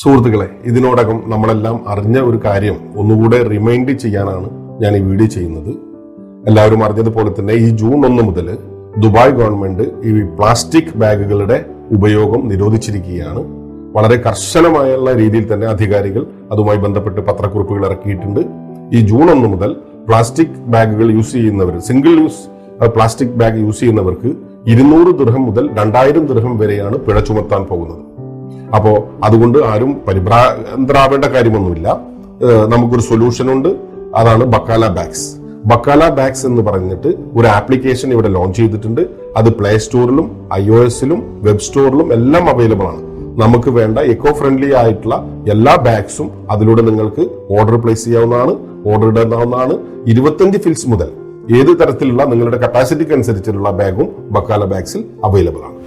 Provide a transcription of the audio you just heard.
സുഹൃത്തുക്കളെ, ഇതിനോടകം നമ്മളെല്ലാം അറിഞ്ഞ ഒരു കാര്യം ഒന്നുകൂടെ റിമൈൻഡ് ചെയ്യാനാണ് ഞാൻ ഈ വീഡിയോ ചെയ്യുന്നത്. എല്ലാവരും അറിഞ്ഞതുപോലെ തന്നെ ഈ ജൂൺ 1 മുതൽ ദുബായ് ഗവൺമെന്റ് ഈ പ്ലാസ്റ്റിക് ബാഗുകളുടെ ഉപയോഗം നിരോധിച്ചിരിക്കുകയാണ്. വളരെ കർശനമായുള്ള രീതിയിൽ തന്നെ അധികാരികൾ അതുമായി ബന്ധപ്പെട്ട് പത്രക്കുറിപ്പുകൾ ഇറക്കിയിട്ടുണ്ട്. ഈ ജൂൺ 1 മുതൽ പ്ലാസ്റ്റിക് ബാഗുകൾ യൂസ് ചെയ്യുന്നവർ, single use plastic bag use ചെയ്യുന്നവർക്ക് 200 ദിർഹം മുതൽ 2000 ദിർഹം വരെയാണ് പിഴ ചുമത്താൻ പോകുന്നത്. അപ്പോ അതുകൊണ്ട് ആരും പരിഭ്രാന്തരാവേണ്ട കാര്യമൊന്നുമില്ല. നമുക്കൊരു സൊല്യൂഷൻ ഉണ്ട്. അതാണ് ബക്കാല ബാഗ്സ്. ബക്കാല ബാഗ്സ് എന്ന് പറഞ്ഞിട്ട് ഒരു ആപ്ലിക്കേഷൻ ഇവിടെ ലോഞ്ച് ചെയ്തിട്ടുണ്ട്. അത് പ്ലേ സ്റ്റോറിലും iOS-ലും വെബ് സ്റ്റോറിലും എല്ലാം അവൈലബിൾ ആണ്. നമുക്ക് വേണ്ട എക്കോ ഫ്രണ്ട്ലി ആയിട്ടുള്ള എല്ലാ ബാഗ്സും അതിലൂടെ നിങ്ങൾക്ക് ഓർഡർ പ്ലേസ് ചെയ്യാവുന്നതാണ്, ഓർഡർ ഇടാവുന്നതാണ്. 25 ഫിൽസ് മുതൽ ഏത് തരത്തിലുള്ള നിങ്ങളുടെ കപ്പാസിറ്റിക്ക് അനുസരിച്ചുള്ള ബാഗും ബക്കാല ബാഗ്സിൽ അവൈലബിൾ ആണ്.